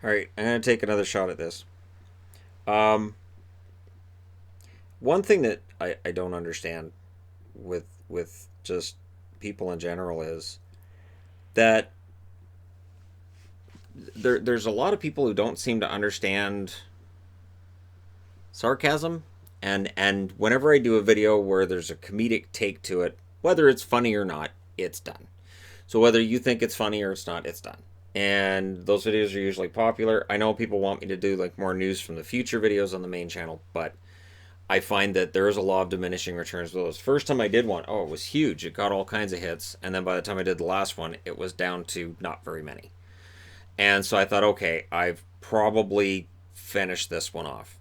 All right, I'm gonna take another shot at this. Um, One thing that I don't understand with just people in general is that there's a lot of people who don't seem to understand sarcasm, and whenever I do a video where there's a comedic take to it, whether it's funny or not, it's done. So whether you think it's funny or it's not, it's done. And those videos are usually popular. I know people want me to do like more news from the future videos on the main channel, but I find that there is a law of diminishing returns with those. First time I did one, oh, it was huge. It got all kinds of hits. And then by the time I did the last one, it was down to not very many. And so I thought, okay, I've probably finished this one off.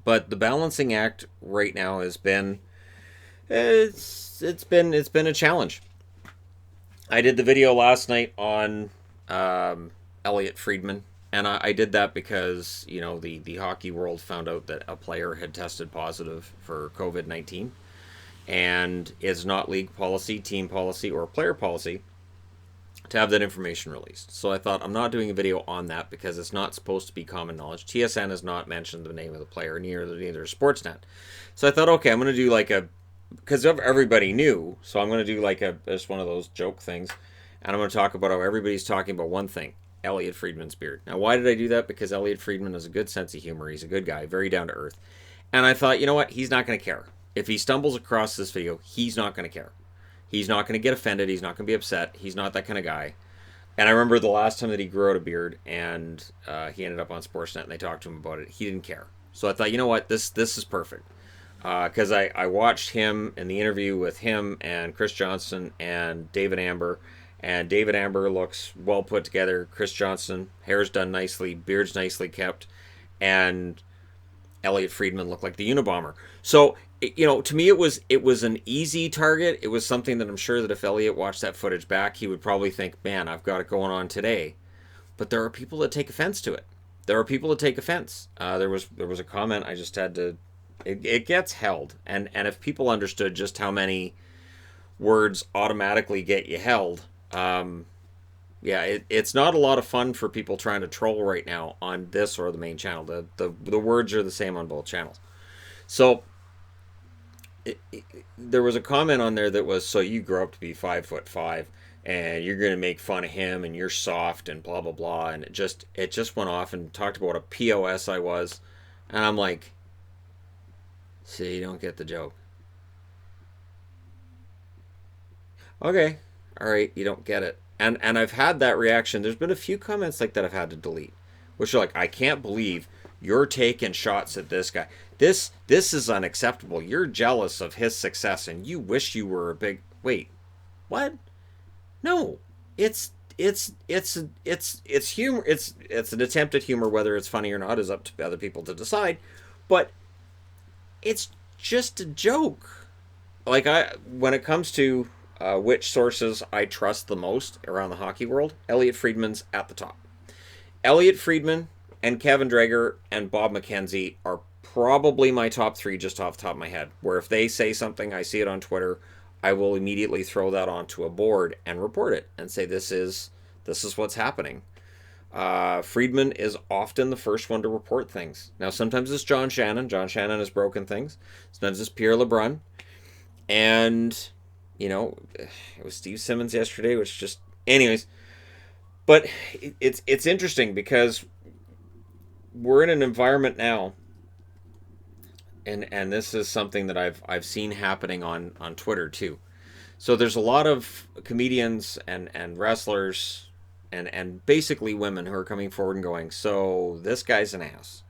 But the balancing act right now has been it's been a challenge. I did the video last night on Elliot Friedman, and I did that because the hockey world found out that a player had tested positive for COVID-19, and it's not league policy, team policy, or player policy to have that information released. So I thought I'm not doing a video on that because it's not supposed to be common knowledge. TSN has not mentioned the name of the player, neither Sportsnet. So I thought, okay, I'm going to do like a because everybody knew, so I'm going to do like a just one of those joke things, and I'm going to talk about how everybody's talking about one thing: Elliot Friedman's beard. Now, why did I do that? Because Elliot Friedman has a good sense of humor. He's a good guy, very down to earth, and I thought, you know what? He's not going to care if he stumbles across this video. He's not going to care. He's not going to get offended. He's not going to be upset. He's not that kind of guy. And I remember the last time that he grew out a beard, and he ended up on Sportsnet, and they talked to him about it. He didn't care. So I thought, you know what? This is perfect. Because I watched him in the interview with him and Chris Johnson and David Amber. And David Amber looks well put together. Chris Johnson, hair's done nicely, beard's nicely kept. And Elliot Friedman looked like the Unabomber. So, to me, it was an easy target. It was something that I'm sure that if Elliot watched that footage back, he would probably think, man, I've got it going on today. But there are people that take offense to it. There are people that take offense. There was a comment I just had to. It gets held, and if people understood just how many words automatically get you held, yeah, it's not a lot of fun for people trying to troll right now on this or the main channel. The words are the same on both channels. So there was a comment on there that was, so you grow up to be 5'5" and you're gonna make fun of him and you're soft and blah blah blah, and it just went off and talked about what a POS I was, and I'm like, so you don't get the joke. Okay, all right, you don't get it. And I've had that reaction. There's been a few comments like that I've had to delete, which are like, I can't believe you're taking shots at this guy. This is unacceptable. You're jealous of his success and you wish you were a big wait. What? No. It's humor. It's an attempt at humor. Whether it's funny or not is up to other people to decide. But it's just a joke. Like, when it comes to which sources I trust the most around the hockey world, Elliot Friedman's at the top. Elliot Friedman and Kevin Drager and Bob McKenzie are probably my top three just off the top of my head. Where if they say something, I see it on Twitter, I will immediately throw that onto a board and report it and say this is what's happening. Friedman is often the first one to report things. Now, sometimes it's John Shannon. John Shannon has broken things. Sometimes it's Pierre LeBrun. And, it was Steve Simmons yesterday, which just... Anyways, but it's interesting because we're in an environment now, and this is something that I've seen happening on Twitter too. So there's a lot of comedians and wrestlers and basically women who are coming forward and going, so this guy's an ass.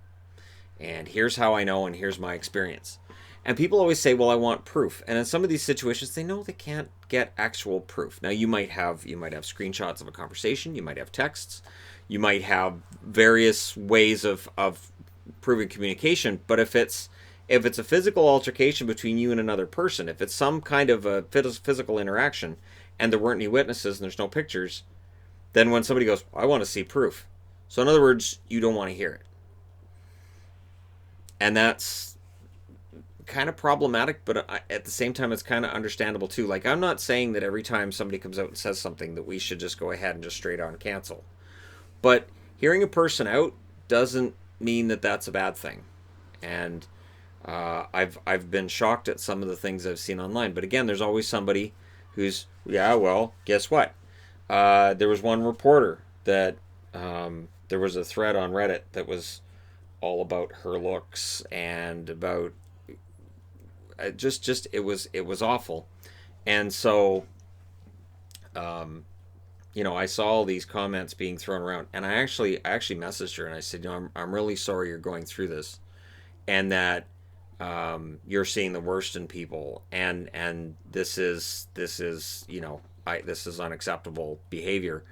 And here's how I know, and here's my experience. And people always say, well, I want proof. And in some of these situations, they know they can't get actual proof. Now, you might have screenshots of a conversation, you might have texts, you might have various ways of proving communication. But if it's a physical altercation between you and another person, if it's some kind of a physical interaction, and there weren't any witnesses and there's no pictures, then when somebody goes, I want to see proof. So in other words, you don't want to hear it. And that's kind of problematic, but at the same time, it's kind of understandable too. Like, I'm not saying that every time somebody comes out and says something that we should just go ahead and just straight on cancel. But hearing a person out doesn't mean that that's a bad thing. And I've been shocked at some of the things I've seen online. But again, there's always somebody who's, yeah, well, guess what? There was one reporter that there was a thread on Reddit that was all about her looks and about just it was awful. And so I saw all these comments being thrown around, and I actually messaged her and I said, I'm really sorry you're going through this, and that you're seeing the worst in people, and this is unacceptable behavior.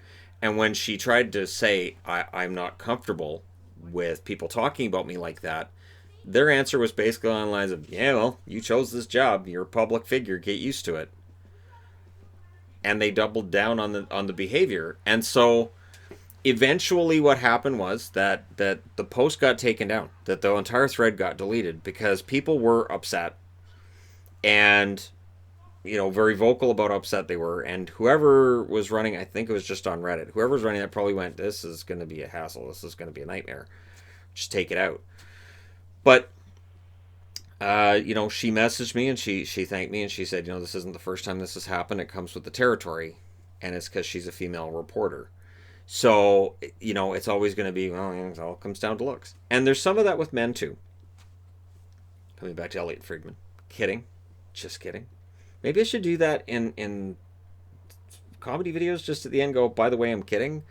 And when she tried to say I'm not comfortable with people talking about me like that, their answer was basically on the lines of, yeah, well, you chose this job, you're a public figure, get used to it. And they doubled down on the behavior. And so eventually what happened was that the post got taken down, that the entire thread got deleted because people were upset, and very vocal about how upset they were. And whoever was running, I think it was just on Reddit, whoever was running that probably went, this is going to be a hassle, this is going to be a nightmare, just take it out. But she messaged me and she thanked me, and she said, this isn't the first time this has happened, it comes with the territory, and it's because she's a female reporter. So, it's always going to be, well, it all comes down to looks. And there's some of that with men, too. Coming back to Elliot Friedman. Kidding. Just kidding. Maybe I should do that in comedy videos, just at the end go, by the way, I'm kidding.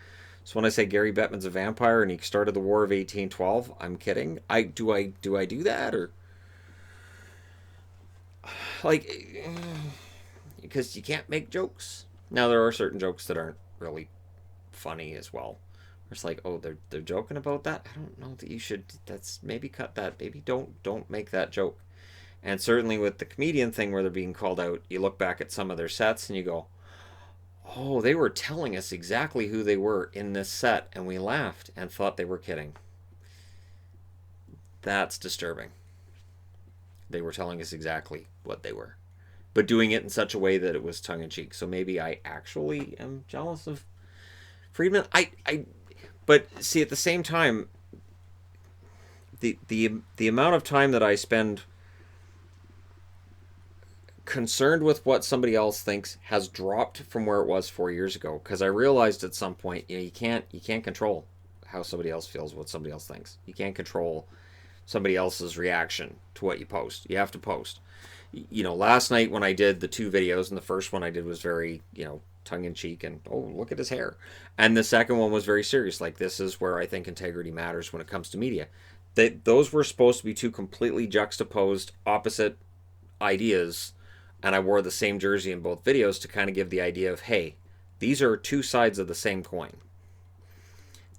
So when I say Gary Bettman's a vampire and he started the War of 1812, I'm kidding. Do I do that? Or, like, because you can't make jokes. Now, there are certain jokes that aren't really funny as well. It's like, oh, they're joking about that. I don't know that you should. That's, maybe cut that. Maybe don't make that joke. And certainly with the comedian thing where they're being called out, you look back at some of their sets and you go, oh, they were telling us exactly who they were in this set, and we laughed and thought they were kidding. That's disturbing. They were telling us exactly what they were, but doing it in such a way that it was tongue-in-cheek. So maybe I actually am jealous of Friedman. But see, at the same time, the amount of time that I spend concerned with what somebody else thinks has dropped from where it was 4 years ago, because I realized at some point, you can't control how somebody else feels, what somebody else thinks. You can't control somebody else's reaction to what you post. You have to post. Last night when I did the two videos, and the first one I did was very, tongue-in-cheek and, oh, look at his hair. And the second one was very serious. Like, this is where I think integrity matters when it comes to media. Those were supposed to be two completely juxtaposed, opposite ideas, and I wore the same jersey in both videos to kind of give the idea of, hey, these are two sides of the same coin.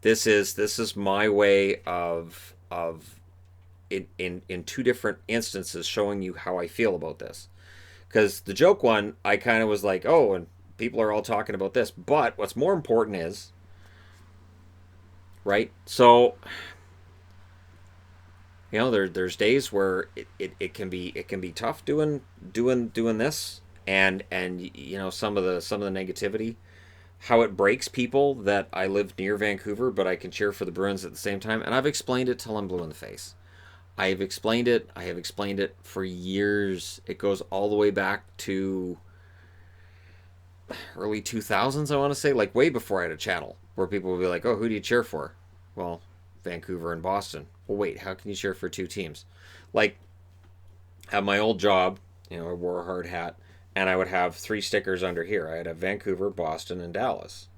This is my way of in two different instances showing you how I feel about this. Because the joke one, I kind of was like, oh, and people are all talking about this, but what's more important is, right? So, there's days where it can be tough doing this, and some of the negativity, how it breaks people that I live near Vancouver, but I can cheer for the Bruins at the same time. And I've explained it till I'm blue in the face. I have explained it for years. It goes all the way back to early 2000s, I want to say, like way before I had a channel, where people would be like, oh, who do you cheer for? Well, Vancouver and Boston. Well, wait, how can you cheer for two teams? Like, at my old job, I wore a hard hat, and I would have 3 stickers under here. I had a Vancouver, Boston, and Dallas.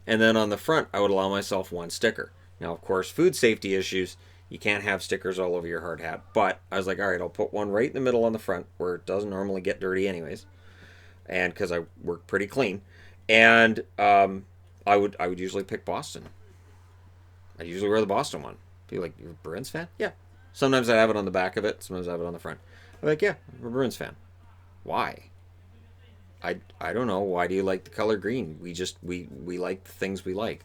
And then on the front, I would allow myself 1 sticker. Now, of course, food safety issues, you can't have stickers all over your hard hat. But I was like, all right, I'll put one right in the middle on the front, where it doesn't normally get dirty anyways, and because I work pretty clean. And I would usually pick Boston. I usually wear the Boston one. People like, you're a Bruins fan? Yeah. Sometimes I have it on the back of it. Sometimes I have it on the front. I'm like, yeah, I'm a Bruins fan. Why? I don't know. Why do you like the color green? We like the things we like.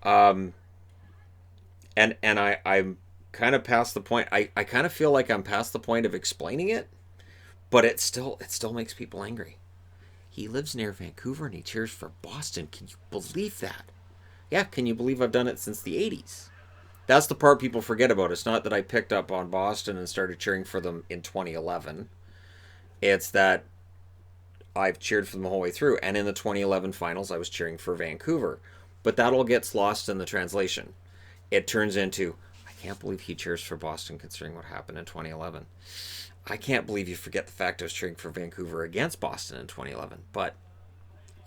And I'm kind of past the point. I kind of feel like I'm past the point of explaining it, but it still makes people angry. He lives near Vancouver and he cheers for Boston. Can you believe that? Yeah, can you believe I've done it since the 80s? That's the part people forget about. It's not that I picked up on Boston and started cheering for them in 2011. It's that I've cheered for them the whole way through. And in the 2011 finals, I was cheering for Vancouver. But that all gets lost in the translation. It turns into, I can't believe he cheers for Boston considering what happened in 2011. I can't believe you forget the fact I was cheering for Vancouver against Boston in 2011. But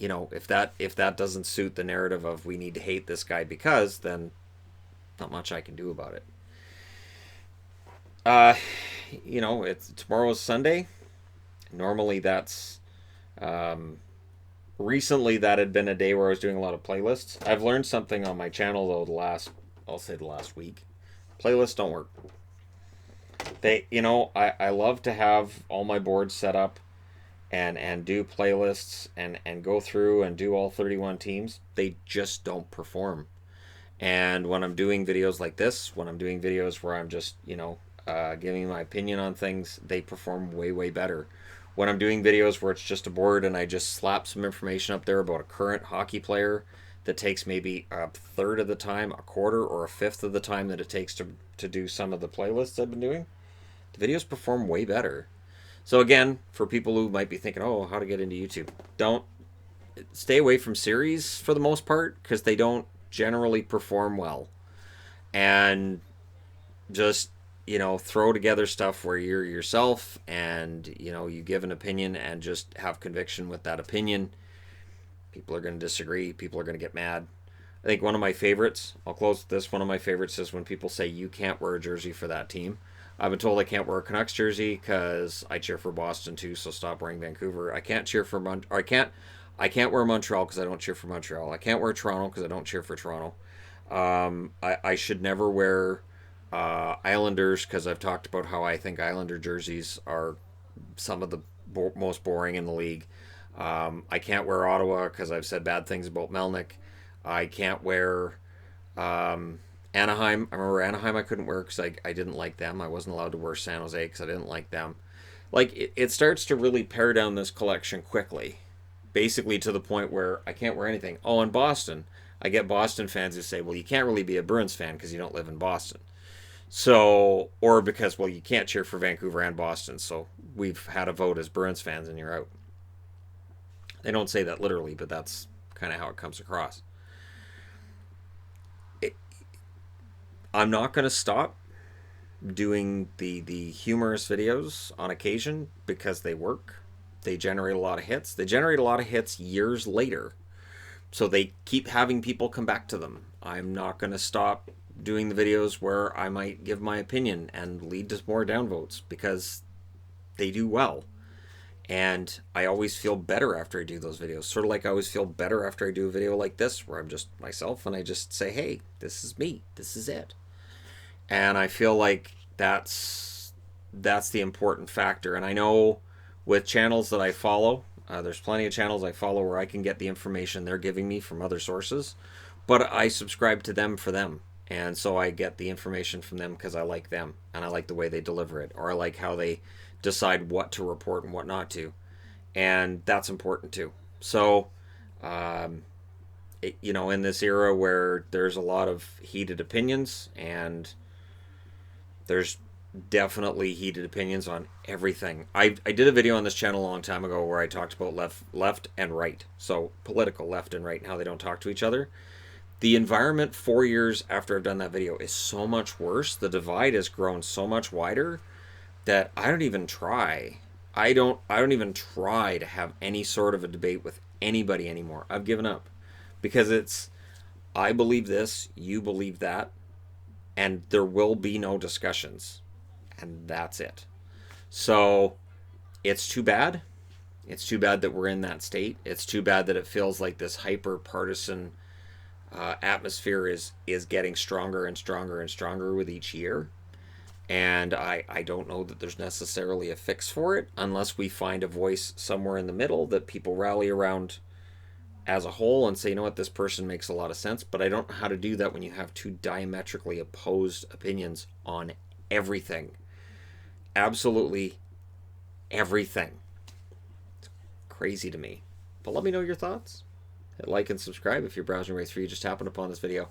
if that doesn't suit the narrative of we need to hate this guy because, then not much I can do about it. Uh, it's tomorrow's Sunday. Normally that's um, recently that had been a day where I was doing a lot of playlists. I've learned something on my channel though I'll say the last week. Playlists don't work. I love to have all my boards set up and do playlists and go through and do all 31 teams. They just don't perform. And when I'm doing videos like this, when I'm doing videos where I'm just, giving my opinion on things, they perform way, way better. When I'm doing videos where it's just a board and I just slap some information up there about a current hockey player that takes maybe a third of the time, a quarter, or a fifth of the time that it takes to do some of the playlists I've been doing, the videos perform way better. So again, for people who might be thinking, oh, how to get into YouTube, don't stay away from series for the most part because they don't generally perform well. And just throw together stuff where you're yourself and you give an opinion and just have conviction with that opinion. People are going to disagree, people are going to get mad. I think one of my favorites, I'll close with this, one of my favorites is when people say you can't wear a jersey for that team. I've been told I can't wear a Canucks jersey because I cheer for Boston too, so stop wearing Vancouver. I can't cheer for I can't wear Montreal because I don't cheer for Montreal. I can't wear Toronto because I don't cheer for Toronto. I should never wear Islanders because I've talked about how I think Islander jerseys are some of the most boring in the league. I can't wear Ottawa because I've said bad things about Melnick. I can't wear Anaheim. I remember Anaheim I couldn't wear because I didn't like them. I wasn't allowed to wear San Jose because I didn't like them. Like, it starts to really pare down this collection quickly. Basically to the point where I can't wear anything. Oh, in Boston, I get Boston fans who say, well, you can't really be a Bruins fan because you don't live in Boston. So, or because, well, you can't cheer for Vancouver and Boston. So we've had a vote as Bruins fans and you're out. They don't say that literally, but that's kind of how it comes across. It, I'm not going to stop doing the humorous videos on occasion because they work. They generate a lot of hits. They generate a lot of hits years later. So they keep having people come back to them. I'm not going to stop doing the videos where I might give my opinion and lead to more downvotes because they do well. And I always feel better after I do those videos. Sort of like I always feel better after I do a video like this where I'm just myself and I just say, hey, this is me. This is it. And I feel like that's the important factor. And I know with channels that I follow, there's plenty of channels I follow where I can get the information they're giving me from other sources, but I subscribe to them for them. And so I get the information from them because I like them and I like the way they deliver it, or I like how they decide what to report and what not to. And that's important too. So, in this era where there's a lot of heated opinions and there's definitely heated opinions on everything. I did a video on this channel a long time ago where I talked about left and right. So political left and right and how they don't talk to each other. The environment 4 years after I've done that video is so much worse. The divide has grown so much wider that I don't even try. I don't even try to have any sort of a debate with anybody anymore. I've given up because it's I believe this, you believe that, and there will be no discussions. And that's it. So it's too bad. It's too bad that we're in that state. It's too bad that it feels like this hyper partisan atmosphere is getting stronger and stronger and stronger with each year. And I don't know that there's necessarily a fix for it unless we find a voice somewhere in the middle that people rally around as a whole and say, you know what, this person makes a lot of sense. But I don't know how to do that when you have two diametrically opposed opinions on everything. Absolutely everything. It's crazy to me. But let me know your thoughts. hit like and subscribe if you're browsing right through. You just happened upon this video.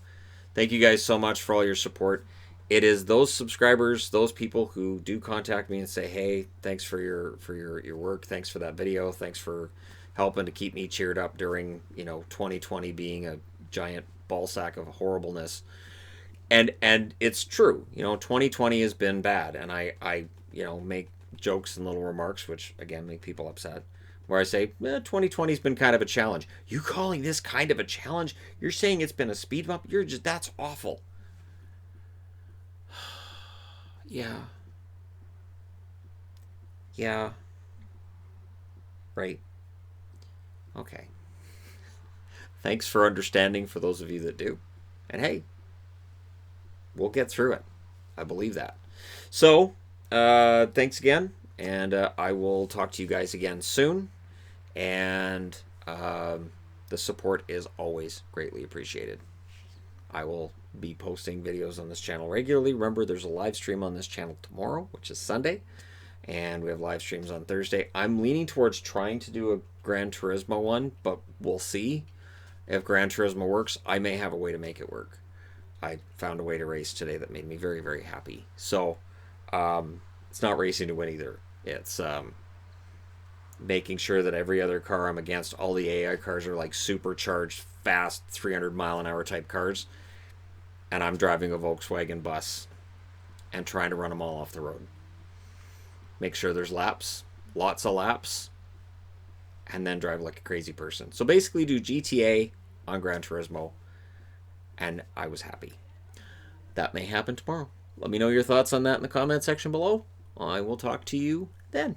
Thank you guys so much for all your support. It is those subscribers, those people who do contact me and say, "Hey, thanks for your work. Thanks for that video. Thanks for helping to keep me cheered up during 2020 being a giant ball sack of horribleness." And it's true. 2020 has been bad, and I make jokes and little remarks which again make people upset, where I say 2020 has been kind of a challenge. You calling this kind of a challenge? You're saying it's been a speed bump? That's awful. Yeah. Yeah. Right. Okay. Thanks for understanding for those of you that do. And hey, we'll get through it. I believe that. So, thanks again. And I will talk to you guys again soon. And the support is always greatly appreciated. I will be posting videos on this channel regularly. Remember, there's a live stream on this channel tomorrow, which is Sunday, and we have live streams on Thursday. I'm leaning towards trying to do a Gran Turismo one, but we'll see if Gran Turismo works. I may have a way to make it work. I found a way to race today that made me very, very happy. So it's not racing to win either. It's making sure that every other car I'm against, all the AI cars are like supercharged, fast, 300-mile-an-hour type cars. And I'm driving a Volkswagen bus and trying to run them all off the road. Make sure there's laps, lots of laps, and then drive like a crazy person. So basically do GTA on Gran Turismo, and I was happy. That may happen tomorrow. Let me know your thoughts on that in the comment section below. I will talk to you then.